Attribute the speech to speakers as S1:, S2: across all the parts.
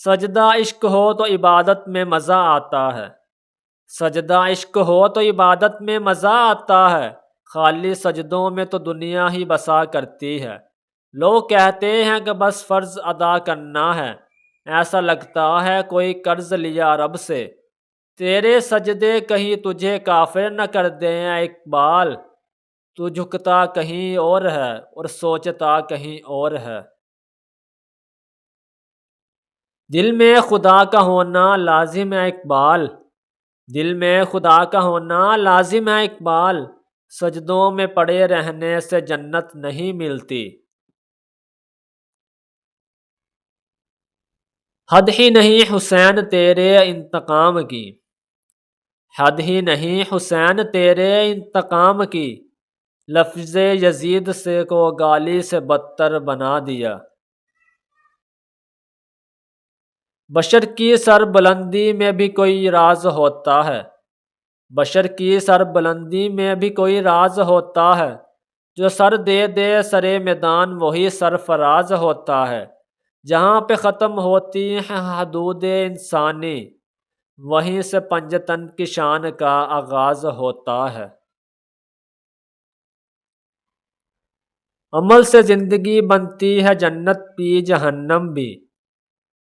S1: سجدہ عشق ہو تو عبادت میں مزہ آتا ہے، سجدہ عشق ہو تو عبادت میں مزہ آتا ہے، خالی سجدوں میں تو دنیا ہی بسا کرتی ہے۔ لوگ کہتے ہیں کہ بس فرض ادا کرنا ہے، ایسا لگتا ہے کوئی قرض لیا رب سے۔ تیرے سجدے کہیں تجھے کافر نہ کر دیں اے اقبال، تو جھکتا کہیں اور ہے اور سوچتا کہیں اور ہے۔ دل میں خدا کا ہونا لازم ہے اقبال، دل میں خدا کا ہونا لازم ہے اقبال، سجدوں میں پڑے رہنے سے جنت نہیں ملتی۔ حد ہی نہیں حسین تیرے انتقام کی، حد ہی نہیں حسین تیرے انتقام کی، لفظ یزید سے کو گالی سے بدتر بنا دیا۔ بشر کی سر بلندی میں بھی کوئی راز ہوتا ہے، بشر کی سر بلندی میں بھی کوئی راز ہوتا ہے، جو سر دے دے سرے میدان وہی سرفراز ہوتا ہے۔ جہاں پہ ختم ہوتی ہیں حدود انسانی، وہیں سے پنجتن کی شان کا آغاز ہوتا ہے۔ عمل سے زندگی بنتی ہے جنت بھی جہنم بھی،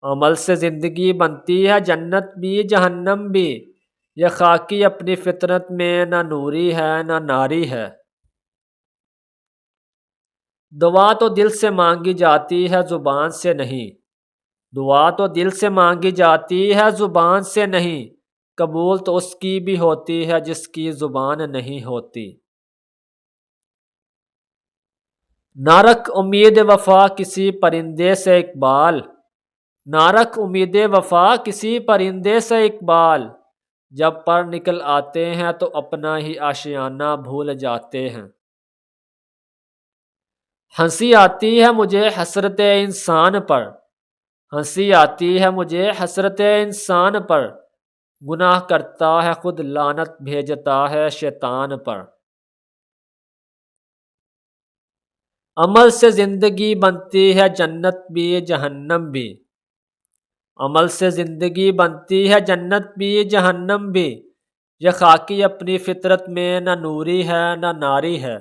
S1: عمل سے زندگی بنتی ہے جنت بھی جہنم بھی، یہ خاکی اپنی فطرت میں نہ نوری ہے نہ ناری ہے۔ دعا تو دل سے مانگی جاتی ہے زبان سے نہیں، دعا تو دل سے مانگی جاتی ہے زبان سے نہیں، قبول تو اس کی بھی ہوتی ہے جس کی زبان نہیں ہوتی۔ نہ رکھ امید وفا کسی پرندے سے اقبال، نہ رکھ امید وفا کسی پرندے سے اقبال، جب پر نکل آتے ہیں تو اپنا ہی آشیانہ بھول جاتے ہیں۔ ہنسی آتی ہے مجھے حسرت انسان پر، ہنسی آتی ہے مجھے حسرت انسان پر، گناہ کرتا ہے خود لعنت بھیجتا ہے شیطان پر۔ عمل سے زندگی بنتی ہے جنت بھی جہنم بھی، عمل سے زندگی بنتی ہے جنت بھی جہنم بھی، یہ خاکی اپنی فطرت میں نہ نوری ہے نہ ناری ہے۔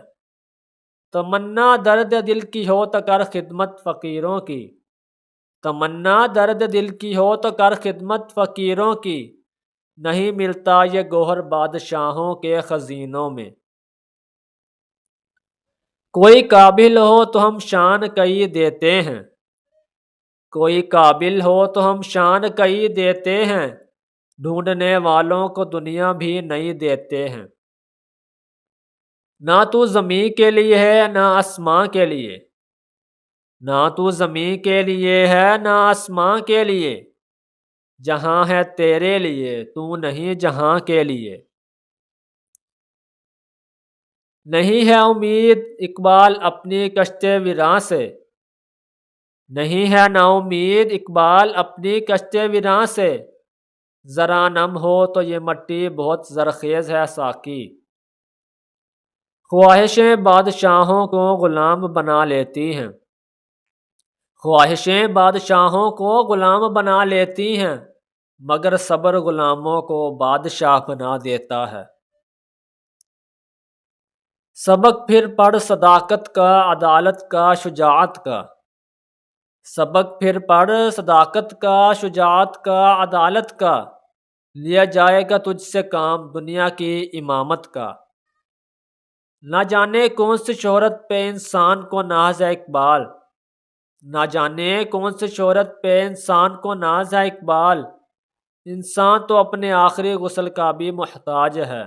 S1: تمنا درد دل کی ہو تو کر خدمت فقیروں کی، تمنا درد دل کی ہو تو کر خدمت فقیروں کی، نہیں ملتا یہ گوہر بادشاہوں کے خزینوں میں۔ کوئی قابل ہو تو ہم شان کئی دیتے ہیں، کوئی قابل ہو تو ہم شان کئی دیتے ہیں، ڈھونڈنے والوں کو دنیا بھی نہیں دیتے ہیں۔ نہ تو زمین کے لیے ہے نہ آسماں کے لیے، نہ تو زمین کے لیے ہے نہ آسماں کے لیے، جہاں ہے تیرے لیے تو نہیں جہاں کے لیے۔ نہیں ہے امید اقبال اپنی کشت ویراں سے، نہیں ہے نا امید اقبال اپنی کشت ویراں سے، ذرا نم ہو تو یہ مٹی بہت زرخیز ہے ساقی۔ خواہشیں بادشاہوں کو غلام بنا لیتی ہیں، خواہشیں بادشاہوں کو غلام بنا لیتی ہیں، مگر صبر غلاموں کو بادشاہ بنا دیتا ہے۔ سبق پھر پڑھ صداقت کا عدالت کا شجاعت کا، سبق پھر پڑھ صداقت کا شجاعت کا عدالت کا، لیا جائے گا تجھ سے کام دنیا کی امامت کا۔ نہ جانے کون سی شہرت پہ انسان کو ناز ہے اقبال، نہ جانے کون سی شہرت پہ انسان کو ناز ہے اقبال، انسان تو اپنے آخری غسل کا بھی محتاج ہے۔